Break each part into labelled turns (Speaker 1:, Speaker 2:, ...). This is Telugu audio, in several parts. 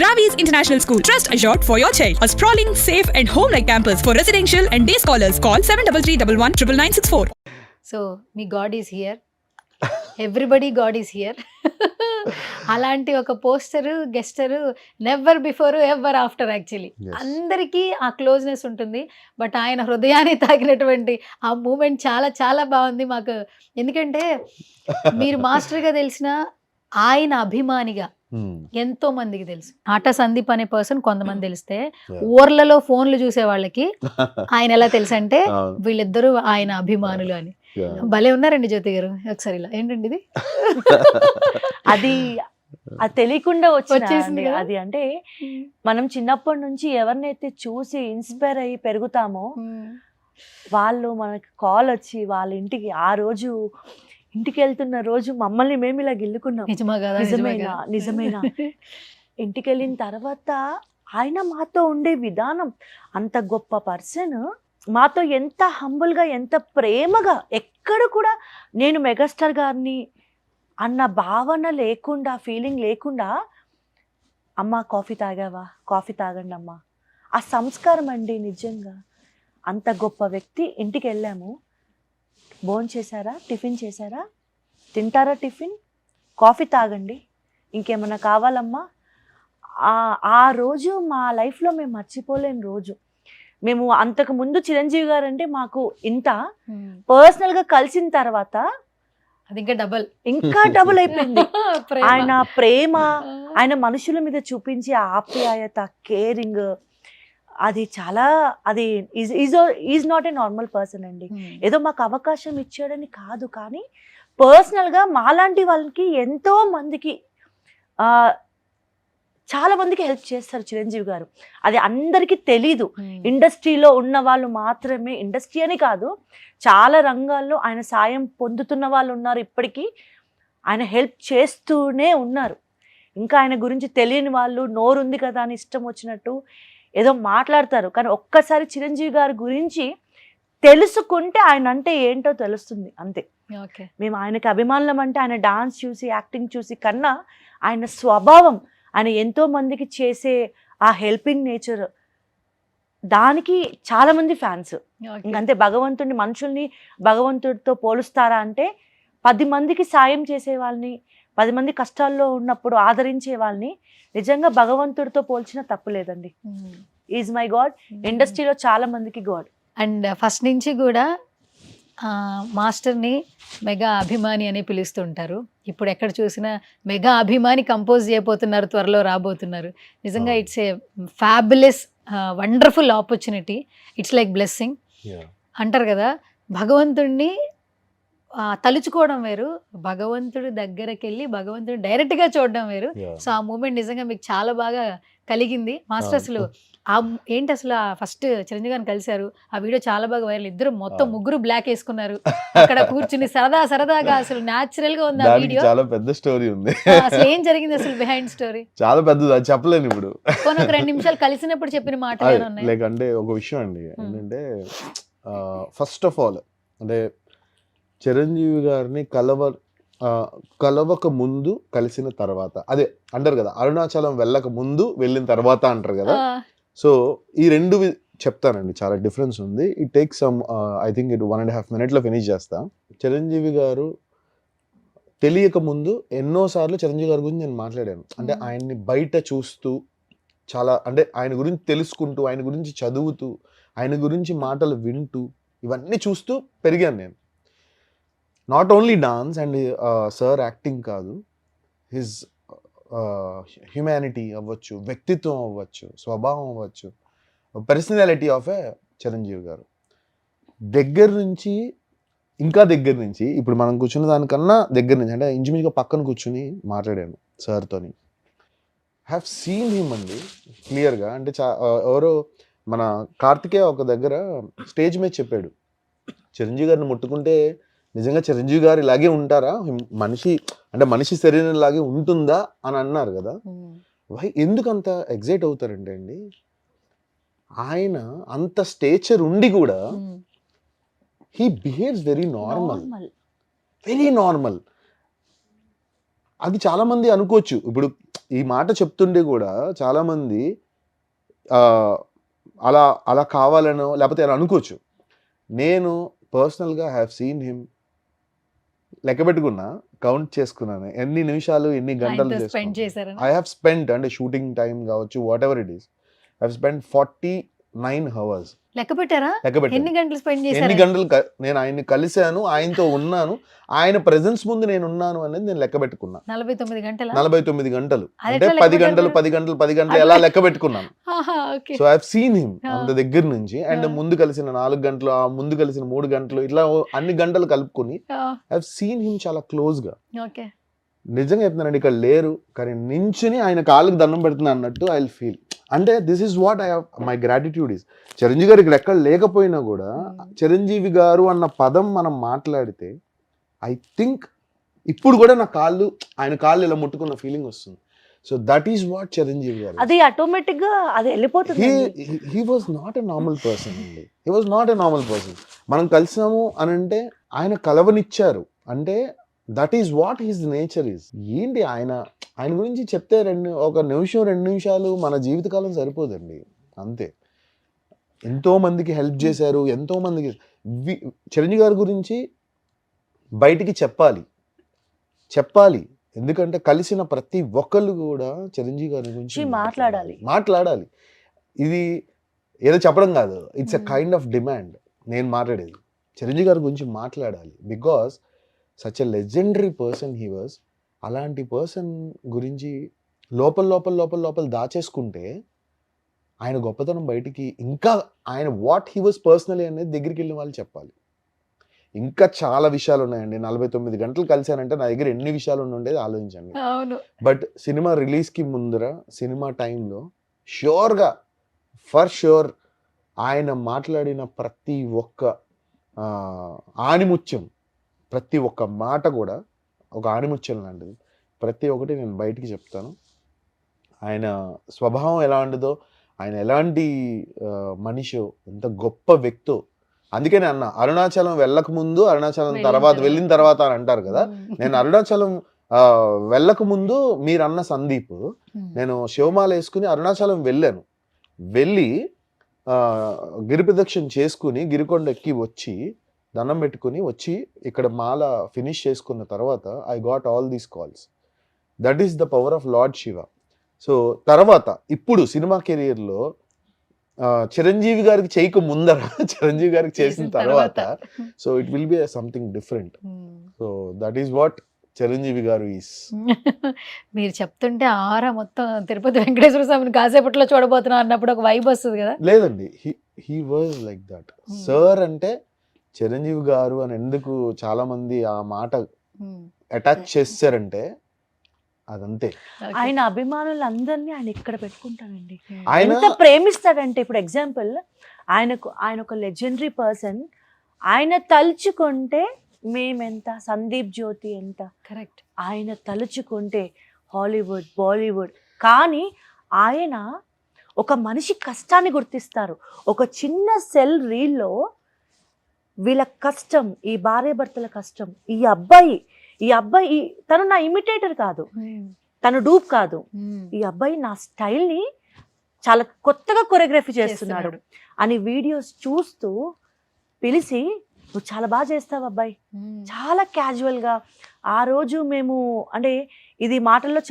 Speaker 1: Ravi's International School. Trust assured for your child. A sprawling, safe and home-like campus for residential and day scholars. Call 7331
Speaker 2: so మీ God is here, everybody God is here. అలాంటి ఒక posture gesture never before ever after. Actually అందరికీ ఆ క్లోజ్నెస్ ఉంటుంది, బట్ ఆయన హృదయాన్ని తాకినటువంటి ఆ మూమెంట్ చాలా చాలా బాగుంది మాకు. ఎందుకంటే మీరు మాస్టర్గా తెలిసిన ఆయన అభిమానిగా ఎంతో మందికి తెలుసు. ఆట సందీప్ అనే పర్సన్ కొంతమంది తెలిస్తే, ఊర్లలో ఫోన్లు చూసే వాళ్ళకి ఆయన ఎలా తెలుసు అంటే వీళ్ళిద్దరూ ఆయన అభిమానులు అని. భలే ఉన్నారండి జ్యోతి గారు. ఒకసారి ఇలా ఏంటండి ఇది
Speaker 3: అది తెలియకుండా వచ్చేసింది. అది అంటే మనం చిన్నప్పటి నుంచి ఎవరినైతే చూసి ఇన్స్పైర్ అయ్యి పెరుగుతామో వాళ్ళు మనకి కాల్ వచ్చి వాళ్ళ ఇంటికి ఆ రోజు ఇంటికి వెళ్తున్న రోజు మమ్మల్ని మేము ఇలా గిల్లుకున్నాం. నిజమేనా ఇంటికి వెళ్ళిన తర్వాత ఆయన మాతో ఉండే విధానం, అంత గొప్ప పర్సన్ మాతో ఎంత హంబుల్గా ఎంత ప్రేమగా, ఎక్కడ కూడా నేను మెగాస్టార్ గారిని అన్న భావన లేకుండా, ఫీలింగ్ లేకుండా, అమ్మ కాఫీ తాగావా, కాఫీ తాగండి అమ్మ, ఆ సంస్కారం అండి. నిజంగా అంత గొప్ప వ్యక్తి ఇంటికి వెళ్ళాము. భోజనం చేశారా, టిఫిన్ చేశారా, తింటారా టిఫిన్, కాఫీ తాగండి, ఇంకేమన్నా కావాలమ్మా. ఆ రోజు మా లైఫ్లో మేము మర్చిపోలేని రోజు. మేము అంతకు ముందు చిరంజీవి గారు అంటే మాకు ఇంత, పర్సనల్గా కలిసిన తర్వాత
Speaker 2: అది
Speaker 3: ఇంకా డబుల్ అయిపోయింది. ఆయన ప్రేమ, ఆయన మనుషుల మీద చూపించే ఆప్యాయత, కేరింగ్, అది చాలా, అది is not a normal person అండి. ఏదో మాకు అవకాశం ఇచ్చాడని కాదు, కానీ పర్సనల్గా మాలాంటి వాళ్ళకి ఎంతో మందికి చాలా మందికి హెల్ప్ చేస్తారు చిరంజీవి గారు. అది అందరికీ తెలీదు. ఇండస్ట్రీలో ఉన్న వాళ్ళు మాత్రమే, ఇండస్ట్రీ అని కాదు, చాలా రంగాల్లో ఆయన సాయం పొందుతున్న వాళ్ళు ఉన్నారు. ఇప్పటికీ ఆయన హెల్ప్ చేస్తూనే ఉన్నారు. ఇంకా ఆయన గురించి తెలియని వాళ్ళు నోరుంది కదా అని ఇష్టం వచ్చినట్టు ఏదో మాట్లాడతారు. కానీ ఒక్కసారి చిరంజీవి గారి గురించి తెలుసుకుంటే ఆయన అంటే ఏంటో తెలుస్తుంది అంతే. మేము ఆయనకి అభిమానులం అంటే ఆయన డాన్స్ చూసి, యాక్టింగ్ చూసి కన్నా ఆయన స్వభావం, ఆయన ఎంతో మందికి చేసే ఆ హెల్పింగ్ నేచర్, దానికి చాలా మంది ఫ్యాన్స్. ఇంకంతే. భగవంతుడిని, మనుషుల్ని భగవంతుడితో పోలుస్తారా అంటే 10 మందికి సాయం చేసే వాళ్ళని, 10 మంది కష్టాల్లో ఉన్నప్పుడు ఆదరించే వాళ్ళని నిజంగా భగవంతుడితో పోల్చిన తప్పు లేదండి. Is my God. ఇండస్ట్రీలో చాలా మందికి గాడ్.
Speaker 2: అండ్ ఫస్ట్ నుంచి కూడా మాస్టర్ని మెగా అభిమాని అని పిలుస్తుంటారు. ఇప్పుడు ఎక్కడ చూసినా మెగా అభిమాని కంపోజ్ చేయబోతున్నారు, త్వరలో రాబోతున్నారు. నిజంగా it's a fabulous wonderful opportunity. It's like blessing అంటారు కదా. భగవంతుడిని తలుచుకోవడం వేరు, భగవంతుడి దగ్గరికి వెళ్ళి భగవంతుడిని డైరెక్ట్గా చూడడం వేరు. సో ఆ మూమెంట్ నిజంగా మీకు చాలా బాగా కలిగింది. మాస్టర్ అసలు ఏంటి అసలు ఫస్ట్ చిరంజీవి గారిని కలిశారు, ఆ వీడియో చాలా బాగా వైరల్. ఇద్దరు మొత్తం ముగ్గురు బ్లాక్ వేసుకున్నారు, అక్కడ కూర్చుని సరదాగా అసలు న్యాచురల్ గా ఉంది ఆ వీడియో.
Speaker 4: చాలా పెద్ద స్టోరీ ఉంది.
Speaker 2: అసలు ఏం జరిగింది అసలు బిహైండ్ స్టోరీ?
Speaker 4: చాలా పెద్దది, అది చెప్పలేను ఇప్పుడు.
Speaker 2: కొన్ని ఒక 2 నిమిషాలు కలిసినప్పుడు చెప్పిన మాటలు
Speaker 4: లైక్ అంటే ఒక విషయం అండి ఏంటంటే, ఫస్ట్ ఆఫ్ ఆల్ అంటే చిరంజీవి గారిని కలవక ముందు, కలిసిన తర్వాత, అదే అంటారు కదా, అరుణాచలం వెళ్ళక ముందు వెళ్ళిన తర్వాత అంటారు కదా. సో ఈ రెండు చెప్తానండి, చాలా డిఫరెన్స్ ఉంది. It take some I think 1.5 minutes finish చేస్తా. చిరంజీవి గారు తెలియక ముందు ఎన్నోసార్లు చిరంజీవి గారి గురించి నేను మాట్లాడాను. అంటే ఆయన్ని బయట చూస్తూ, చాలా అంటే ఆయన గురించి తెలుసుకుంటూ, ఆయన గురించి చదువుతూ, ఆయన గురించి మాటలు వింటూ, ఇవన్నీ చూస్తూ పెరిగాను నేను. Not only dance and sir acting కాదు, హిజ్ హ్యుమానిటీ అవ్వచ్చు, వ్యక్తిత్వం అవ్వచ్చు, స్వభావం అవ్వచ్చు, పర్సనాలిటీ ఆఫ్ ఏ చిరంజీవి గారు దగ్గర నుంచి ఇప్పుడు మనం కూర్చున్న దానికన్నా దగ్గర నుంచి, అంటే ఇంచుమించుగా పక్కన కూర్చుని మాట్లాడాను సార్తోని. హ్యావ్ సీన్ హిమ్ అండి క్లియర్గా. అంటే ఎవరో మన కార్తికేయ ఒక దగ్గర స్టేజ్ మీద చెప్పాడు, చిరంజీవి గారిని ముట్టుకుంటే నిజంగా చిరంజీవి గారు ఇలాగే ఉంటారా, మనిషి శరీరం లాగే ఉంటుందా అని అన్నారు కదా. ఎందుకు అంత ఎగ్జైట్ అవుతారంటే అండి, ఆయన అంత స్టేచర్ ఉండి కూడా హీ బిహేవ్స్ వెరీ నార్మల్. అది చాలా మంది అనుకోవచ్చు. ఇప్పుడు ఈ మాట చెప్తుండే కూడా చాలా మంది అలా అలా కావాలనో లేకపోతే అలా అనుకోవచ్చు. నేను పర్సనల్గా హ్యావ్ సీన్ హిమ్, లెక్క పెట్టుకున్నా, కౌంట్ చేసుకున్నాను ఎన్ని నిమిషాలు ఎన్ని గంటలు
Speaker 2: స్పెండ్ చేశారు.
Speaker 4: ఐ హ్యావ్ స్పెండ్, అంటే షూటింగ్ టైం కావచ్చు, what ever it is, I have spend 49 hours.
Speaker 2: లెక్క పెట్టారా?
Speaker 4: లెక్క పెట్టాను.
Speaker 2: ఎన్ని గంటలు స్పెండ్
Speaker 4: ఎన్ని
Speaker 2: చేశారు?
Speaker 4: గంటలు నేను ఆయన్ని కలిశాను, ఆయనతో ఉన్నాను, ఆయన ప్రెజెన్స్ ముందు నేను ఉన్నాను అనేది నేను లెక్క పెట్టుకున్నా.
Speaker 2: 49 గంటలా?
Speaker 4: 49 గంటలు
Speaker 2: అది
Speaker 4: అంటే
Speaker 2: ఎట్లా
Speaker 4: 10
Speaker 2: లెక్క
Speaker 4: గంటలు
Speaker 2: పెట్టారు?
Speaker 4: 10 గంటలు ఎలా లెక్క పెట్టుకున్నాను.
Speaker 2: Okay.
Speaker 4: So I have seen him
Speaker 2: Ah.
Speaker 4: అంత దగ్గర నుంచి, అండ్
Speaker 2: Ah.
Speaker 4: ముందు కలిసిన 4 గంటలు, ఆ ముందు కలిసిన 3 గంటలు, ఇట్లా అన్ని గంటలు కలుపుకొని ఐ హావ్ సీన్ హిమ్ చాలా క్లోజ్ గా.
Speaker 2: ఓకే.
Speaker 4: నిజంగా చెప్తున్నానండి, ఇక్కడ లేరు కానీ నించుని ఆయన కాళ్ళకి దండం పెడుతున్నా అన్నట్టు ఐ విల్ ఫీల్. అంటే this is what I have my gratitude is. Chiranjeevi గారు ఇక్కడ ఎక్కడ లేకపోయినా కూడా చిరంజీవి గారు అన్న పదం మనం మాట్లాడితే ఐ థింక్ ఇప్పుడు కూడా నా కాళ్ళు, ఆయన కాళ్ళు ఇలా ముట్టుకున్న ఫీలింగ్ వస్తుంది. So that is what Chiranjeevi garu.
Speaker 3: అది ఆటోమేటిక్ గా అది వెళ్ళిపోతుంది.
Speaker 4: He was not a normal person అండి. He was not a normal person. మనం కలిసాము అని అంటే ఆయన కలవనిచ్చారు అంటే that is what his nature is. ఏంటి ఆయన గురించి చెప్తే ఒక నిమిషం 2 నిమిషాలు మన జీవితకాలం సరిపోదండి, అంతే. ఎంతో మందికి హెల్ప్ చేశారు, ఎంతో మందికి. చిరంజీవి గారి గురించి బయటికి చెప్పాలి ఎందుకంటే కలిసిన ప్రతి ఒక్కళ్ళు కూడా చిరంజీవి గారి గురించి మాట్లాడాలి. ఇది ఏదో చెప్పడం కాదు, it's a kind of demand. నేను మాట్లాడేది చిరంజీవి గారి గురించి మాట్లాడాలి, because such a legendary person he was. అలాంటి పర్సన్ గురించి లోపల దాచేసుకుంటే ఆయన గొప్పతనం బయటికి, ఇంకా ఆయన వాట్ హీ వాజ్ పర్సనలీ అనేది దగ్గరికి వెళ్ళిన వాళ్ళు చెప్పాలి. ఇంకా చాలా విషయాలు ఉన్నాయండి. 49 గంటలు కలిశానంటే నా దగ్గర ఎన్ని విషయాలు ఉండేది ఆలోచించండి. బట్ సినిమా రిలీజ్కి ముందర, సినిమా టైంలో ష్యూర్గా, ఫర్ ష్యూర్ ఆయన మాట్లాడిన ప్రతి ఒక్క ఆణిముత్యం, ప్రతి ఒక్క మాట కూడా ఒక ఆణిముత్యం లాంటిది. ప్రతి ఒక్కటి నేను బయటికి చెప్తాను. ఆయన స్వభావం ఎలా ఉండదో, ఆయన ఎలాంటి మనిషో, ఎంత గొప్ప వ్యక్తో. అందుకనే అన్న, అరుణాచలం వెళ్ళక ముందు, అరుణాచలం తర్వాత వెళ్ళిన తర్వాత అని అంటారు కదా. నేను అరుణాచలం వెళ్ళక ముందు మీరు అన్న సందీప్, నేను శివమాల వేసుకుని అరుణాచలం వెళ్ళి గిరి ప్రదక్షిణ చేసుకుని గిరికొండ ఎక్కి వచ్చి దండం పెట్టుకుని వచ్చి ఇక్కడ మాల ఫినిష్ చేసుకున్న తర్వాత I got all these calls. That is the power of lord Shiva. So తర్వాత ఇప్పుడు సినిమా కెరియర్లో చిరంజీవి గారికి చేయక ముందర, చిరంజీవి గారికి చేసిన తర్వాత, so it will be something different. So that is what Chiranjeevi గారు ఈస్.
Speaker 2: మీరు చెప్తుంటే ఆరా మొత్తం తిరుపతి వెంకటేశ్వర స్వామిని కాసేపట్లో చూడబోతున్నా అన్నప్పుడు ఒక వైబ్ వస్తుంది కదా.
Speaker 4: లేదండి, he was like that. Sir అంటే చిరంజీవి గారు అని ఎందుకు చాలా మంది ఆ మాట అటాచ్ చేస్తారంటే అదంతే.
Speaker 3: ఆయన అభిమానులు అందరినీ ఆయన ఇక్కడ పెట్టుకుంటాడండి. ఆయన ప్రేమిస్తాడంటే, ఇప్పుడు ఎగ్జాంపుల్ ఆయన ఒక లెజెండరీ పర్సన్. ఆయన తలుచుకుంటే మేమెంత, సందీప్ జ్యోతి ఎంత, కరెక్ట్. ఆయన తలుచుకుంటే హాలీవుడ్, బాలీవుడ్. కానీ ఆయన ఒక మనిషి కష్టాన్ని గుర్తిస్తారు. ఒక చిన్న సెల్ రీల్లో వీళ్ళ కష్టం, ఈ భార్యాభర్తల కష్టం, ఈ అబ్బాయి తను నా ఇమిటేటర్ కాదు, తను డూప్ కాదు, ఈ అబ్బాయి నా స్టైల్ని చాలా కొత్తగా కొరియోగ్రఫీ చేస్తున్నాడు అని వీడియోస్ చూస్తూ పిలిచి, నువ్వు చాలా బాగా చేస్తావు అబ్బాయి, చాలా క్యాజువల్గా. ఆ రోజు మేము, అంటే ఇది మాటల్లో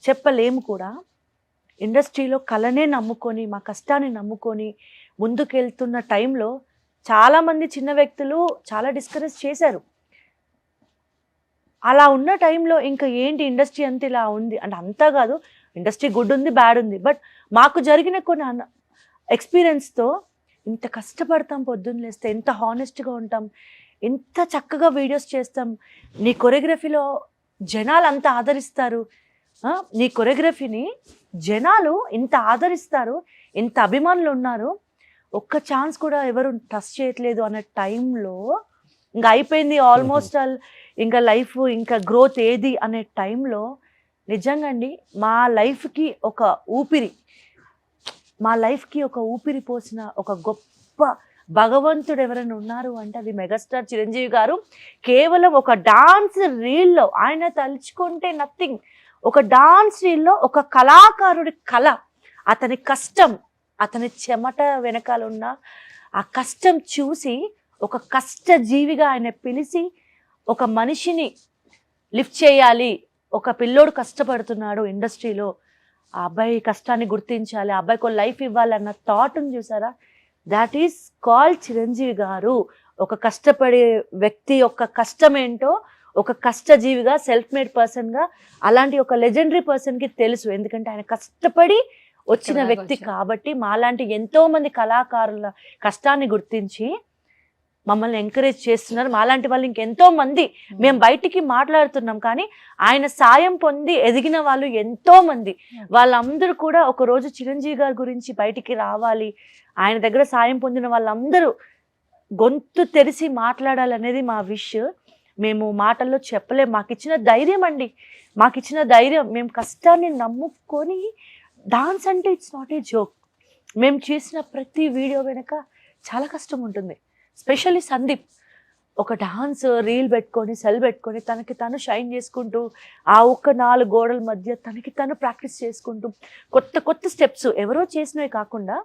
Speaker 3: చెప్పలేము కూడా, ఇండస్ట్రీలో కళనే నమ్ముకొని, మా కష్టాన్ని నమ్ముకొని ముందుకెళ్తున్న టైంలో చాలామంది చిన్న వ్యక్తులు చాలా డిస్కరేజ్ చేశారు. అలా ఉన్న టైంలో ఇంకా ఏంటి ఇండస్ట్రీ అంత ఇలా ఉంది అంటే, అంతా కాదు, ఇండస్ట్రీ గుడ్ ఉంది, బ్యాడ్ ఉంది. బట్ మాకు జరిగిన కొన్ని ఎక్స్పీరియన్స్తో ఇంత కష్టపడతాం, పొద్దున్న లేస్తే ఎంత హానెస్ట్గా ఉంటాం, ఎంత చక్కగా వీడియోస్ చేస్తాం, నీ కొరియోగ్రఫీలో జనాలు అంత ఆదరిస్తారు, నీ కొరియోగ్రఫీని జనాలు ఇంత ఆదరిస్తారు, ఇంత అభిమానులు ఉన్నారు, ఒక్క ఛాన్స్ కూడా ఎవరు ట్రస్ట్ చేయట్లేదు అనే టైంలో, ఇంకా అయిపోయింది ఆల్మోస్ట్ ఆల్, ఇంకా లైఫ్ ఇంకా గ్రోత్ ఏది అనే టైంలో నిజంగా అండి మా లైఫ్కి ఒక ఊపిరి పోసిన ఒక గొప్ప భగవంతుడు ఎవరైనా ఉన్నారు అంటే అది మెగాస్టార్ చిరంజీవి గారు. కేవలం ఒక డాన్స్ రీల్లో ఆయన తలుచుకుంటే నథింగ్, ఒక డాన్స్ రీల్లో ఒక కళాకారుడి కళ, అతని కష్టం, అతని చెమట వెనకాల ఉన్న ఆ కష్టం చూసి ఒక కష్టజీవిగా ఆయన పిలిచి ఒక మనిషిని లిఫ్ట్ చేయాలి, ఒక పిల్లోడు కష్టపడుతున్నాడు ఇండస్ట్రీలో, ఆ అబ్బాయి కష్టాన్ని గుర్తించాలి, ఆ అబ్బాయికి లైఫ్ ఇవ్వాలన్న థాట్ని చూసారా, దాట్ ఈస్ కాల్డ్ చిరంజీవి గారు. ఒక కష్టపడే వ్యక్తి యొక్క కష్టం ఏంటో ఒక కష్టజీవిగా, సెల్ఫ్ మేడ్ పర్సన్గా, అలాంటి ఒక లెజెండరీ పర్సన్కి తెలుసు. ఎందుకంటే ఆయన కష్టపడి వచ్చిన వ్యక్తి కాబట్టి. మాలాంటి ఎంతో మంది కళాకారుల కష్టాన్ని గుర్తించి మమ్మల్ని ఎంకరేజ్ చేస్తున్నారు. మాలాంటి వాళ్ళు ఇంకెంతో మంది, మేము బయటికి మాట్లాడుతున్నాం కానీ ఆయన సాయం పొంది ఎదిగిన వాళ్ళు ఎంతో మంది. వాళ్ళందరూ కూడా ఒక రోజు చిరంజీవి గారి గురించి బయటికి రావాలి, ఆయన దగ్గర సాయం పొందిన వాళ్ళందరూ గొంతు తెరిచి మాట్లాడాలనేది మా విష్. మేము మాటల్లో చెప్పలేం. మాకు ఇచ్చిన ధైర్యం అండి, మాకు ఇచ్చిన ధైర్యం. మేము కష్టాన్ని నమ్ముకొని, డాన్స్ అంటే ఇట్స్ నాట్ ఏ జోక్. మేము చేసిన ప్రతి వీడియో వెనక చాలా కష్టం ఉంటుంది. స్పెషల్లీ సందీప్ ఒక డాన్స్ రీల్ పెట్టుకొని, సెల్ పెట్టుకొని తనకి తను షైన్ చేసుకుంటూ, ఆ ఒక్క 4 గోడల మధ్య తనకి తను ప్రాక్టీస్ చేసుకుంటూ, కొత్త కొత్త స్టెప్స్ ఎవరో చేసినవి కాకుండా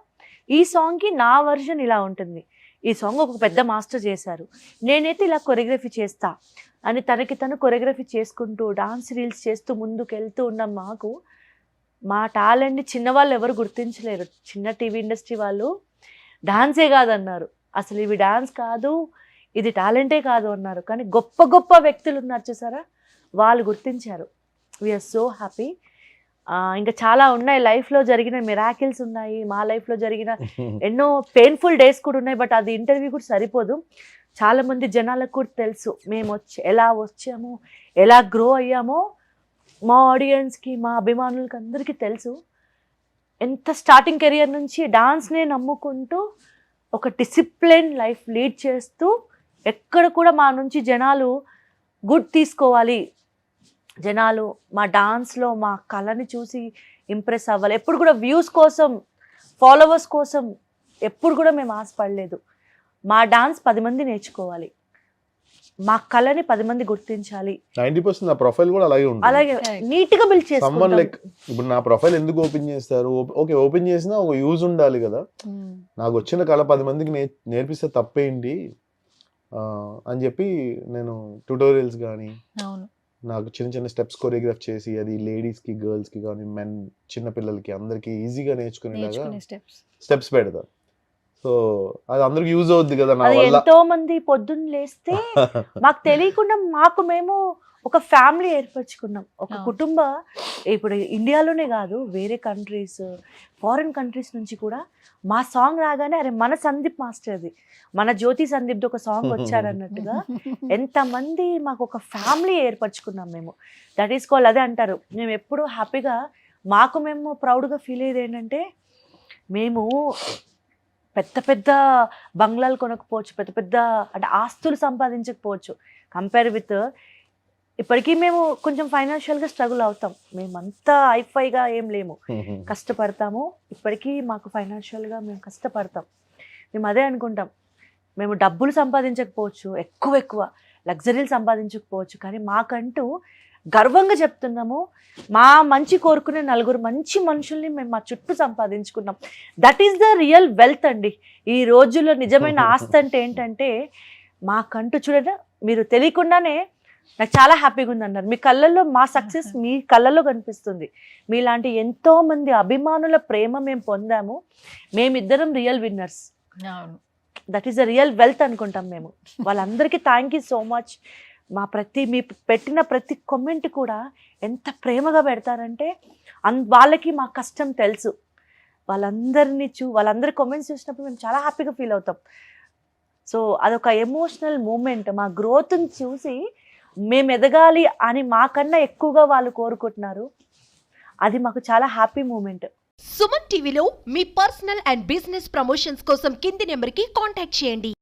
Speaker 3: ఈ సాంగ్కి నా వర్షన్ ఇలా ఉంటుంది, ఈ సాంగ్ ఒక పెద్ద మాస్టర్ చేశారు, నేనైతే ఇలా కొరియోగ్రఫీ చేస్తా అని తనకి తను కొరియోగ్రఫీ చేసుకుంటూ డాన్స్ రీల్స్ చేస్తూ ముందుకు వెళ్తూ ఉన్న మాకు మా టాలెంట్ని చిన్నవాళ్ళు ఎవరు గుర్తించలేరు. చిన్న టీవీ ఇండస్ట్రీ వాళ్ళు డాన్సే కాదన్నారు, అసలు ఇవి డాన్స్ కాదు, ఇది టాలెంటే కాదు అన్నారు. కానీ గొప్ప గొప్ప వ్యక్తులు ఉన్నారు చూసారా, వాళ్ళు గుర్తించారు. We are so happy. ఇంకా చాలా ఉన్నాయి, లైఫ్లో జరిగిన మిరాకిల్స్ ఉన్నాయి, మా లైఫ్లో జరిగిన ఎన్నో పెయిన్ఫుల్ డేస్ కూడా ఉన్నాయి. బట్ అది ఇంటర్వ్యూ కూడా సరిపోదు. చాలామంది జనాలకు కూడా తెలుసు మేము ఎలా వచ్చామో, ఎలా గ్రో అయ్యామో. మా ఆడియన్స్కి, మా అభిమానులకి అందరికీ తెలుసు. ఎంత స్టార్టింగ్ కెరియర్ నుంచి డాన్స్నే నమ్ముకుంటూ ఒక డిసిప్లిన్ లైఫ్ లీడ్ చేస్తూ, ఎక్కడ కూడా మా నుంచి జనాలు గుడ్ తీసుకోవాలి, జనాలు మా డాన్స్లో మా కళని చూసి ఇంప్రెస్ అవ్వాలి. ఎప్పుడు కూడా వ్యూస్ కోసం, ఫాలోవర్స్ కోసం ఎప్పుడు కూడా మేము ఆశపడలేదు. మా డాన్స్ 10 మంది నేర్చుకోవాలి, మా కళని 10 మంది గుర్తించాలి.
Speaker 4: 90% నా ప్రొఫైల్ కూడా అలాగే ఉంటుంది.
Speaker 3: అలాగే నీట్గా బిల్డ్
Speaker 4: సమ్మన్
Speaker 3: చేసుకుంటాం.
Speaker 4: లైక్ ఇప్పుడు నా ప్రొఫైల్ ఎందుకు ఓపెన్ చేస్తారు? ఓకే, ఓపెన్ చేసినా ఒక యూజ్ ఉండాలి కదా. నాకు వచ్చిన కళ 10 మందికి నేర్పిస్తే తప్పేంటి అని చెప్పి నేను ట్యూటోరియల్స్ కానీ, నాకు చిన్న చిన్న స్టెప్స్ కొరియోగ్రాఫ్ చేసి అది లేడీస్కి, గర్ల్స్కి కానీ, మెన్, చిన్న పిల్లలకి అందరికీ ఈజీగా నేర్చుకునేలాగా స్టెప్స్ పెడతా. సో అది అందరికి యూజ్ అవుద్ది కదా. నా
Speaker 3: అది
Speaker 4: వల్ల
Speaker 3: ఎంతో మంది పొద్దున్న లేస్తే మాకు తెలియకుండా మేము ఒక ఫ్యామిలీ ఏర్పరచుకున్నాం, ఒక కుటుంబ. ఇప్పుడు ఇండియాలోనే కాదు, వేరే కంట్రీస్, ఫారిన్ కంట్రీస్ నుంచి కూడా మా సాంగ్ రాగానే అరే మన సందీప్ మాస్టర్ది, మన జ్యోతి సందీప్ది ఒక సాంగ్ వచ్చారన్నట్టుగా ఎంతమంది మాకు ఒక ఫ్యామిలీ ఏర్పరచుకున్నాం మేము. దట్ ఈస్ కాల్, అదే అంటారు, మేము ఎప్పుడూ హ్యాపీగా, మాకు మేము ప్రౌడ్గా ఫీల్ అయ్యేది ఏంటంటే, మేము పెద్ద పెద్ద బంగ్లాలు కొనకపోవచ్చు, పెద్ద పెద్ద అంటే ఆస్తులు సంపాదించకపోవచ్చు, కంపేర్ విత్ ఇప్పటికీ మేము కొంచెం ఫైనాన్షియల్గా స్ట్రగుల్ అవుతాం. మేమంతా హైఫైగా ఏం లేము, కష్టపడతాము. ఇప్పటికీ మాకు ఫైనాన్షియల్గా మేము కష్టపడతాం. మేము అదే అనుకుంటాం, మేము డబ్బులు సంపాదించకపోవచ్చు, ఎక్కువ లగ్జరీలు సంపాదించకపోవచ్చు, కానీ మాకంటూ గర్వంగా చెప్తున్నాము, మా మంచి కోరుకునే 4 మంచి మనుషుల్ని మేము మా చుట్టూ సంపాదించుకున్నాం. That is the real wealth అండి. ఈ రోజుల్లో నిజమైన ఆస్తి అంటే ఏంటంటే, మాకంటూ చూడండి, మీరు తెలియకుండానే నాకు చాలా హ్యాపీగా ఉంది అన్నారు. మీ కళ్ళల్లో మా సక్సెస్ మీ కళ్ళల్లో కనిపిస్తుంది. మీలాంటి ఎంతో మంది అభిమానుల ప్రేమ మేము పొందాము. మేమిద్దరం real winners. That is the real wealth అనుకుంటాం మేము. వాళ్ళందరికీ థ్యాంక్ యూ సో మచ్. మీ పెట్టిన ప్రతి కామెంట్ కూడా ఎంత ప్రేమగా పెడతారంటే, వాళ్ళకి మా కష్టం తెలుసు. వాళ్ళందరి కామెంట్స్ చూసినప్పుడు మేము చాలా హ్యాపీగా ఫీల్ అవుతాం. సో అదొక ఎమోషనల్ మూమెంట్. మా గ్రోత్ని చూసి మేము ఎదగాలి అని మాకన్నా ఎక్కువగా వాళ్ళు కోరుకుంటున్నారు. అది మాకు చాలా హ్యాపీ మూమెంట్.
Speaker 5: సుమన్ టీవీలో మీ పర్సనల్ అండ్ బిజినెస్ ప్రమోషన్స్ కోసం కింది నెంబర్కి కాంటాక్ట్ చేయండి.